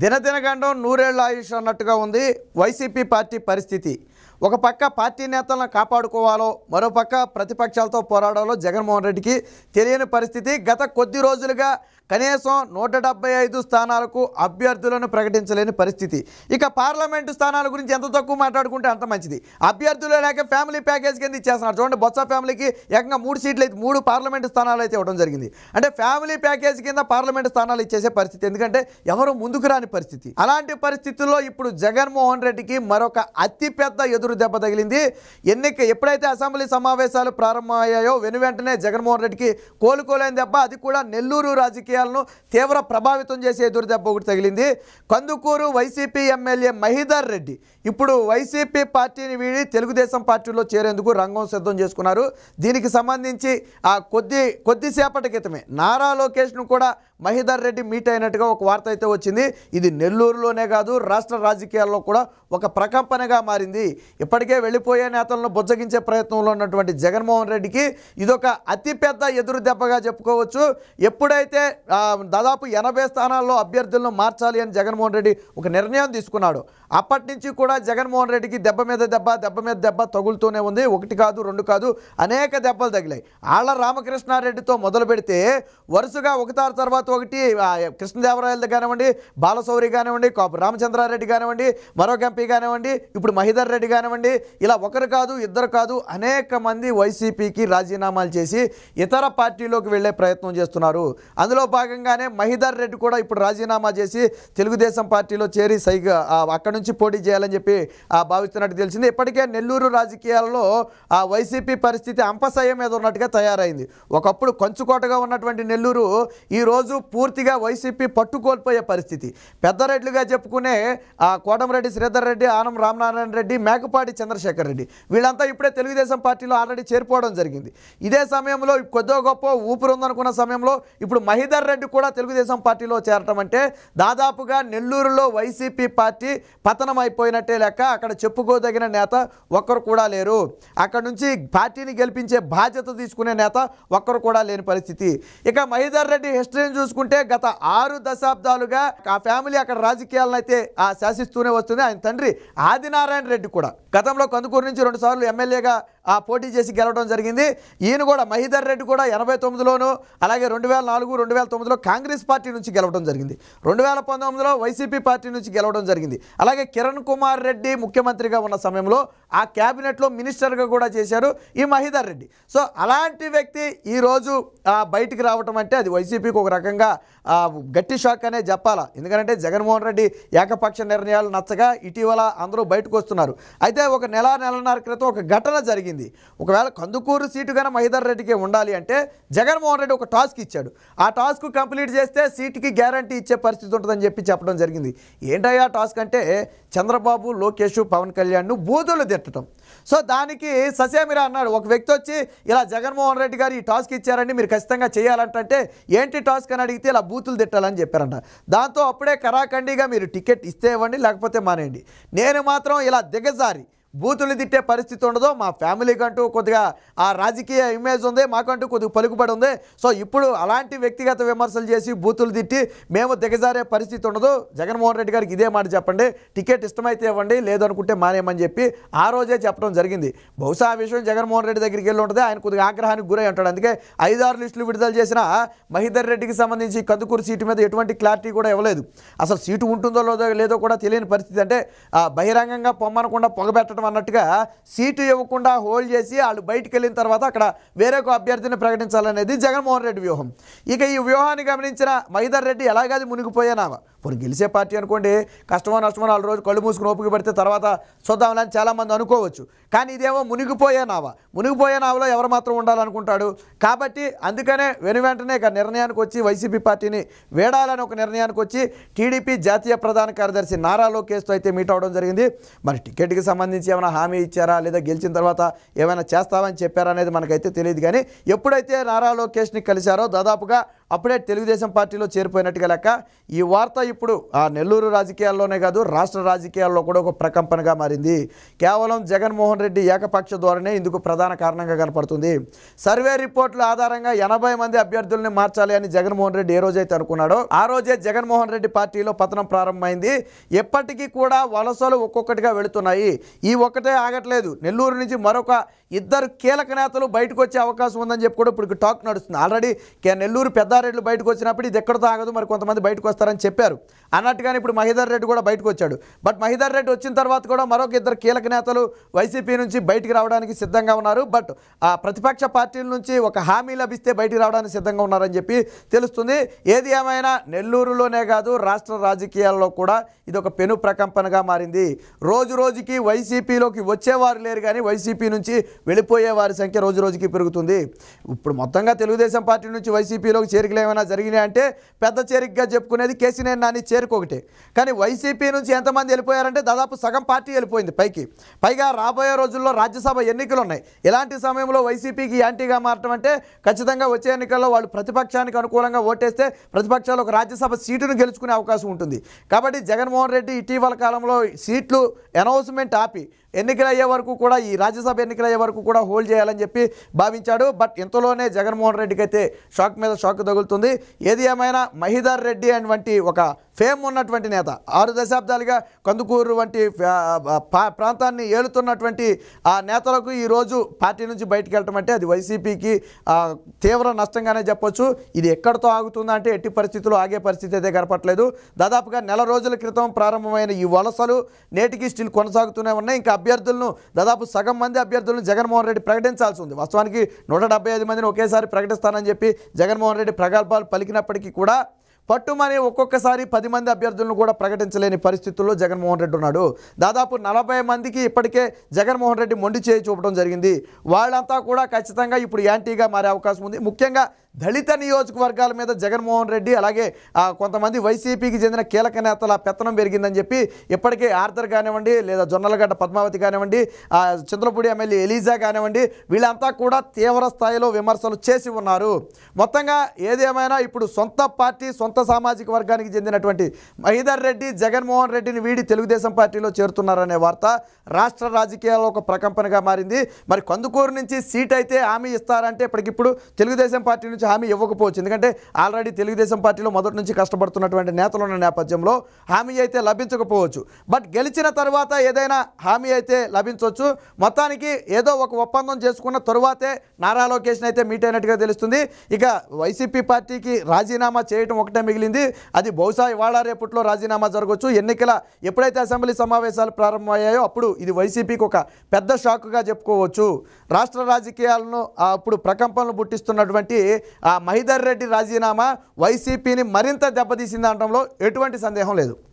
దినదినగండం నూరేళ్ల ఆయుష్ అన్నట్టుగా ఉంది వైసీపీ పార్టీ పరిస్థితి. ఒక పక్క పార్టీ నేతలను కాపాడుకోవాలో, మరోపక్క ప్రతిపక్షాలతో పోరాడాలో జగన్మోహన్ రెడ్డికి తెలియని పరిస్థితి. గత కొద్ది రోజులుగా కనీసం 175 స్థానాలకు అభ్యర్థులను ప్రకటించలేని పరిస్థితి. ఇక పార్లమెంటు స్థానాల గురించి ఎంత తక్కువ మాట్లాడుకుంటే అంత మంచిది. అభ్యర్థులు లేక ఫ్యామిలీ ప్యాకేజ్ కింద ఇచ్చేస్తున్నారు. చూడండి, బొత్స ఫ్యామిలీకి ఏకంగా 3 సీట్లు అయితే 3 పార్లమెంటు స్థానాలు అయితే ఇవ్వడం జరిగింది. అంటే ఫ్యామిలీ ప్యాకేజ్ కింద పార్లమెంటు స్థానాలు ఇచ్చేసే పరిస్థితి, ఎందుకంటే ఎవరు ముందుకు రాని పరిస్థితి. అలాంటి పరిస్థితుల్లో ఇప్పుడు జగన్మోహన్ రెడ్డికి మరొక అతిపెద్ద ఎదురు దెబ్బ తగిలింది. ఎప్పుడైతే అసెంబ్లీ సమావేశాలు ప్రారంభమయ్యాయో వెనువెంటనే జగన్మోహన్ రెడ్డికి కోలుకోలేని దెబ్బ, అది కూడా నెల్లూరు రాజకీయాలను తీవ్ర ప్రభావితం చేసే ఎదురు దెబ్బ ఒకటి తగిలింది. కందుకూరు వైసీపీ ఎమ్మెల్యే మహీధర్ రెడ్డి ఇప్పుడు వైసీపీ పార్టీని వీడి తెలుగుదేశం పార్టీలో చేరేందుకు రంగం సిద్ధం చేసుకున్నారు. దీనికి సంబంధించి కొద్దిసేపటి క్రితమే నారా లోకేష్ను కూడా మహీధర్ రెడ్డి మీట్ అయినట్టుగా ఒక వార్త అయితే వచ్చింది. ఇది నెల్లూరులోనే కాదు, రాష్ట్ర రాజకీయాల్లో కూడా ఒక ప్రకంపనగా మారింది. ఇప్పటికే వెళ్ళిపోయే నేతలను బుజ్జగించే ప్రయత్నంలో ఉన్నటువంటి జగన్మోహన్ రెడ్డికి ఇదొక అతిపెద్ద ఎదురు దెబ్బగా చెప్పుకోవచ్చు. ఎప్పుడైతే దాదాపు 80 స్థానాల్లో అభ్యర్థులను మార్చాలి అని జగన్మోహన్ రెడ్డి ఒక నిర్ణయం తీసుకున్నాడు, అప్పటి నుంచి కూడా జగన్మోహన్ రెడ్డికి దెబ్బ మీద దెబ్బ తగులుతూనే ఉంది. ఒకటి కాదు, రెండు కాదు, అనేక దెబ్బలు తగిలాయి. ఆళ్ల రామకృష్ణారెడ్డితో మొదలు పెడితే వరుసగా ఒకటారు తర్వాత ఒకటి కృష్ణదేవరాయలది కానివ్వండి, బాలశౌరి కానివ్వండి, కాపు రామచంద్రారెడ్డి కానివ్వండి, మరొక ఎంపీ కానివ్వండి, ఇప్పుడు మహీధర్ రెడ్డి కానివ్వండి, ఇలా ఒకరు కాదు, ఇద్దరు కాదు, అనేక మంది వైసీపీకి రాజీనామాలు చేసి ఇతర పార్టీలోకి వెళ్లే ప్రయత్నం చేస్తున్నారు. అందులో భాగంగానే మహీధర్ రెడ్డి కూడా ఇప్పుడు రాజీనామా చేసి తెలుగుదేశం పార్టీలో చేరి అక్కడి నుంచి పోటీ చేయాలని చెప్పి భావిస్తున్నట్టు తెలిసింది. ఇప్పటికే నెల్లూరు రాజకీయాల్లో వైసీపీ పరిస్థితి అంపశయ్యం మీద ఉన్నట్టుగా తయారైంది. ఒకప్పుడు కంచుకోటగా ఉన్నటువంటి నెల్లూరు ఈరోజు పూర్తిగా వైసీపీ పట్టుకోల్పోయే పరిస్థితి. పెద్దరెడ్లుగా చెప్పుకునే కోటమిరెడ్డి శ్రీధర్ రెడ్డి, ఆనం రామనారాయణ రెడ్డి, మేకపాటి చంద్రశేఖర్ రెడ్డి వీళ్ళంతా ఇప్పుడే తెలుగుదేశం పార్టీలో ఆల్రెడీ చేరిపోవడం జరిగింది. ఇదే సమయంలో కొద్దిగా గొప్ప ఊపిరి ఉందనుకున్న సమయంలో ఇప్పుడు మహీధర్ రెడ్డి కూడా తెలుగుదేశం పార్టీలో చేరటం అంటే దాదాపుగా నెల్లూరులో వైసీపీ పార్టీ పతనం అయిపోయినట్టే లెక్క. అక్కడ చెప్పుకోదగిన నేత ఒక్కరు కూడా లేరు. అక్కడ నుంచి పార్టీని గెలిపించే బాధ్యత తీసుకునే నేత ఒక్కరు కూడా లేని పరిస్థితి. ఇక మహీధర్ రెడ్డి హిస్టరీని చూసుకుంటే గత 6 దశాబ్దాలుగా ఆ ఫ్యామిలీ అక్కడ రాజకీయాలను అయితే శాసిస్తూనే వస్తుంది. ఆయన తండ్రి ఆదినారాయణ రెడ్డి కూడా గతంలో కందుకూరు నుంచి 2 సార్లు ఎమ్మెల్యేగా పోటీ చేసి గెలవడం జరిగింది. ఈయన కూడా మహీధర్ రెడ్డి కూడా 89లోను, అలాగే 2004, 2009లో కాంగ్రెస్ పార్టీ నుంచి గెలవడం జరిగింది. 2019లో వైసీపీ పార్టీ నుంచి గెలవడం జరిగింది. అలాగే కిరణ్ కుమార్ రెడ్డి ముఖ్యమంత్రిగా ఉన్న సమయంలో ఆ క్యాబినెట్లో మినిస్టర్గా కూడా చేశారు ఈ మహీధర్ రెడ్డి. సో అలాంటి వ్యక్తి ఈరోజు బయటికి రావటం అంటే అది వైసీపీకి ఒక రకంగా గట్టి షాక్ అనే చెప్పాలా. ఎందుకంటే జగన్మోహన్ రెడ్డి ఏకపక్ష నిర్ణయాలు నచ్చగా ఇటీవల అందరూ బయటకు వస్తున్నారు. అయితే ఒక నెలన్నర క్రితం ఒక ఘటన జరిగింది. ఒకవేళ కందుకూరు సీటు కన్నా మహీధర్ రెడ్డికి ఉండాలి అంటే జగన్మోహన్ రెడ్డి ఒక టాస్క్ ఇచ్చాడు. ఆ టాస్క్ కంప్లీట్ చేస్తే సీటుకి గ్యారంటీ ఇచ్చే పరిస్థితి ఉంటుందని చెప్పడం జరిగింది. ఏంటయ్యా టాస్క్ అంటే చంద్రబాబు, లోకేష్, పవన్ కళ్యాణ్ను బూతులు తిట్టడం. సో దానికి ససేమిరా అన్నాడు ఒక వ్యక్తి వచ్చి, ఇలా జగన్మోహన్ రెడ్డి గారు ఈ టాస్క్ ఇచ్చారండి, మీరు ఖచ్చితంగా చేయాలంటే ఏంటి టాస్క్ అని అడిగితే ఇలా బూతులు తిట్టాలని చెప్పారంట. దాంతో అప్పుడే కరాఖండిగా మీరు టికెట్ ఇస్తే ఇవ్వండి, లేకపోతే మానేయండి. నేను మాత్రం ఇలా దిగజారి బూతులు తిట్టే పరిస్థితి ఉండదు. మా ఫ్యామిలీకి అంటూ కొద్దిగా ఆ రాజకీయ ఇమేజ్ ఉంది, మాకంటూ కొద్దిగా పలుకుబడి ఉంది. సో ఇప్పుడు అలాంటి వ్యక్తిగత విమర్శలు చేసి బూతులు తిట్టి మేము దిగజారే పరిస్థితి ఉండదు. జగన్మోహన్ రెడ్డి గారికి ఇదే మాట చెప్పండి, టికెట్ ఇష్టమైతే ఇవ్వండి, లేదనుకుంటే మానేయమని చెప్పి ఆ రోజే చెప్పడం జరిగింది. బహుశా ఆ విషయం జగన్మోహన్ రెడ్డి దగ్గరికి వెళ్ళి ఉంటుంది. ఆయన కొద్దిగా ఆగ్రహానికి గురై ఉంటాడు. అందుకే 5-6 లిస్టులు విడుదల చేసిన మహీధర్ రెడ్డికి సంబంధించి కందుకూరు సీటు మీద ఎటువంటి క్లారిటీ కూడా ఇవ్వలేదు. అసలు సీటు ఉంటుందో లేదో కూడా తెలియని పరిస్థితి. అంటే బహిరంగంగా పొమ్మనకుండా పొగబెట్టడం అన్నట్టుగా సీటు ఇవ్వకుండా హోల్డ్ చేసి వాళ్ళు బయటికి వెళ్ళిన తర్వాత అక్కడ వేరే ఒక అభ్యర్థిని ప్రకటించాలనేది జగన్మోహన్ రెడ్డి వ్యూహం. ఇక ఈ వ్యూహాన్ని గమనించిన మహీధర్ రెడ్డి ఎలాగది మునిగిపోయానావా. ఇప్పుడు గెలిచే పార్టీ అనుకోండి, కష్టమో నష్టమో 4 రోజులు కళ్ళు మూసుకుని ఓపిక పడితే తర్వాత చూద్దామని చాలామంది అనుకోవచ్చు. కానీ ఇదేమో మునిగిపోయే నావలో ఎవరు మాత్రం ఉండాలనుకుంటాడు. కాబట్టి అందుకనే వెంటనే ఇక నిర్ణయానికి వచ్చి వైసీపీ పార్టీని వేడాలని ఒక నిర్ణయానికి వచ్చి టీడీపీ జాతీయ ప్రధాన కార్యదర్శి నారా లోకేష్తో అయితే మీట్ అవ్వడం జరిగింది. మరి టికెట్కి సంబంధించి ఏమైనా హామీ ఇచ్చారా, లేదా గెలిచిన తర్వాత ఏమైనా చేస్తామని చెప్పారా అనేది మనకైతే తెలియదు. కానీ ఎప్పుడైతే నారా లోకేష్ని కలిశారో దాదాపుగా అప్పుడే తెలుగుదేశం పార్టీలో చేరిపోయినట్టుగా లెక్క. ఈ వార్త ఇప్పుడు ఆ నెల్లూరు రాజకీయాల్లోనే కాదు రాష్ట్ర రాజకీయాల్లో కూడా ఒక ప్రకంపనగా మారింది. కేవలం జగన్మోహన్ రెడ్డి ఏకపక్ష ధోరణే ఇందుకు ప్రధాన కారణంగా కనపడుతుంది. సర్వే రిపోర్టుల ఆధారంగా 80 మంది అభ్యర్థుల్ని మార్చాలి అని జగన్మోహన్ రెడ్డి ఏ రోజైతే అనుకున్నాడో ఆ రోజే జగన్మోహన్ రెడ్డి పార్టీలో పతనం ప్రారంభమైంది. ఎప్పటికీ కూడా వలసలు ఒక్కొక్కటిగా వెళుతున్నాయి. ఈ ఒక్కటే ఆగట్లేదు. నెల్లూరు నుంచి మరొక 2 కీలక నేతలు బయటకు వచ్చే అవకాశం ఉందని చెప్పి కూడా ఇప్పుడు టాక్ నడుస్తుంది. ఆల్రెడీ నెల్లూరు పెద్దారెడ్డి బయటకు వచ్చినప్పుడు ఇది ఎక్కడితో ఆగదు, మరి కొంతమంది బయటకు వస్తారని చెప్పారు. అన్నట్టుగానే ఇప్పుడు మహేందర్ రెడ్డి కూడా బయటకు వచ్చాడు. బట్ మహేందర్ రెడ్డి వచ్చిన తర్వాత కూడా మరొక 2 కీలక నేతలు వైసీపీ నుంచి బయటికి రావడానికి సిద్ధంగా ఉన్నారు. బట్ ఆ ప్రతిపక్ష పార్టీల నుంచి ఒక హామీ లభిస్తే బయటికి రావడానికి సిద్ధంగా ఉన్నారని చెప్పి తెలుస్తుంది. ఏది ఏమైనా నెల్లూరులోనే కాదు రాష్ట్ర రాజకీయాల్లో కూడా ఇది ఒక పెను ప్రకంపనగా మారింది. రోజు రోజుకి వైసీపీలోకి వచ్చేవారు లేరు, కానీ వైసీపీ నుంచి వెళ్ళిపోయే వారి సంఖ్య రోజు రోజుకి పెరుగుతుంది. ఇప్పుడు మొత్తంగా తెలుగుదేశం పార్టీ నుంచి వైసీపీలోకి చేరికలు ఏమైనా జరిగినాయంటే పెద్ద చేరికగా చెప్పుకునేది కేసీనేని నాని చేరుకోకటే. కానీ వైసీపీ నుంచి ఎంతమంది వెళ్ళిపోయారంటే దాదాపు సగం పార్టీ వెళ్ళిపోయింది పైకి. పైగా రాబోయే రోజుల్లో రాజ్యసభ ఎన్నికలు ఉన్నాయి. ఇలాంటి సమయంలో వైసీపీకి యాంటీగా మారటం అంటే ఖచ్చితంగా వచ్చే ఎన్నికల్లో వాళ్ళు ప్రతిపక్షానికి అనుకూలంగా ఓటేస్తే ప్రతిపక్షాలు ఒక రాజ్యసభ సీటును గెలుచుకునే అవకాశం ఉంటుంది. కాబట్టి జగన్మోహన్ రెడ్డి ఇటీవల కాలంలో సీట్లు అనౌన్స్మెంట్ ఆపి ఎన్నికలు అయ్యే వరకు కూడా ఈ రాజ్యసభ ఎన్నికలు అయ్యే వరకు కూడా హోల్డ్ చేయాలని చెప్పి భావించాడు. బట్ ఇంతలోనే జగన్మోహన్ రెడ్డికి అయితే షాక్ మీద షాక్ తగులుతుంది. ఏది ఏమైనా మహీధర్ రెడ్డి వంటి ఒక ఫేమ్ ఉన్నటువంటి నేత, 6 దశాబ్దాలుగా కందుకూరు వంటి ప్రాంతాన్ని ఏలుతున్నటువంటి ఆ నేతలకు ఈరోజు పార్టీ నుంచి బయటకు వెళ్ళటం అంటే అది వైసీపీకి తీవ్ర నష్టంగానే చెప్పొచ్చు. ఇది ఎక్కడితో ఆగుతుందంటే ఎట్టి పరిస్థితుల్లో ఆగే పరిస్థితి అయితే కనపట్లేదు. దాదాపుగా నెల రోజుల క్రితం ప్రారంభమైన ఈ వలసలు నేటికి స్టిల్ కొనసాగుతూనే ఉన్నాయి. ఇంకా అభ్యర్థులను దాదాపు సగం మంది అభ్యర్థులను జగన్మోహన్ రెడ్డి ప్రకటించాల్సి ఉంది. వాస్తవానికి 175 మందిని ఒకేసారి ప్రకటిస్తానని చెప్పి జగన్మోహన్ రెడ్డి ప్రగల్భాలు పలికినప్పటికీ కూడా పట్టుమని ఒక్కొక్కసారి 10 మంది అభ్యర్థులను కూడా ప్రకటించలేని పరిస్థితుల్లో జగన్మోహన్ రెడ్డి ఉన్నాడు. దాదాపు 40 మందికి ఇప్పటికే జగన్మోహన్ రెడ్డి మొండి చేయి చూపడం జరిగింది. వాళ్ళంతా కూడా ఖచ్చితంగా ఇప్పుడు యాంటీగా మారే అవకాశం ఉంది. ముఖ్యంగా దళిత నియోజకవర్గాల మీద జగన్మోహన్ రెడ్డి అలాగే కొంతమంది వైసీపీకి చెందిన కీలక నేతల పెత్తనం పెరిగిందని చెప్పి ఇప్పటికే ఆర్థర్ కానివ్వండి, లేదా జొన్నలగడ్డ పద్మావతి కానివ్వండి, చింతలపూడి ఎమ్మెల్యే ఎలీజా కానివ్వండి, వీళ్ళంతా కూడా తీవ్ర స్థాయిలో విమర్శలు చేసి ఉన్నారు. మొత్తంగా ఏదేమైనా ఇప్పుడు సొంత పార్టీ సొంత సామాజిక వర్గానికి చెందినటువంటి మహీధర్ రెడ్డి జగన్మోహన్ రెడ్డిని వీడి తెలుగుదేశం పార్టీలో చేరుతున్నారనే వార్త రాష్ట్ర రాజకీయాల్లో ఒక ప్రకంపనగా మారింది. మరి కందుకూరు నుంచి సీట్ అయితే హామీ ఇస్తారంటే ఇప్పటికిప్పుడు తెలుగుదేశం పార్టీ నుంచి హామీ ఇవ్వకపోవచ్చు. ఎందుకంటే ఆల్రెడీ తెలుగుదేశం పార్టీలో మొదటి నుంచి కష్టపడుతున్నటువంటి నేతలు ఉన్న నేపథ్యంలో హామీ అయితే లభించకపోవచ్చు. బట్ గెలిచిన తర్వాత ఏదైనా హామీ అయితే లభించవచ్చు. మొత్తానికి ఏదో ఒక ఒప్పందం చేసుకున్న తరువాతే నారా లోకేష్ అయితే మీట్ అయినట్టుగా తెలుస్తుంది. ఇక వైసీపీ పార్టీకి రాజీనామా చేయడం ఒకటే మిగిలింది. అది బహుశా ఇవాళ రేపట్లో రాజీనామా జరగవచ్చు. ఎన్నికల ఎప్పుడైతే అసెంబ్లీ సమావేశాలు ప్రారంభమయ్యాయో అప్పుడు ఇది వైసీపీకి ఒక పెద్ద షాక్గా చెప్పుకోవచ్చు. రాష్ట్ర రాజకీయాలను అప్పుడు ప్రకంపనలు పుట్టిస్తున్నటువంటి మహీధర్ రెడ్డి రాజీనామా వైసీపీని మరింత దెబ్బతీసింది అనడంలో ఎటువంటి సందేహం లేదు.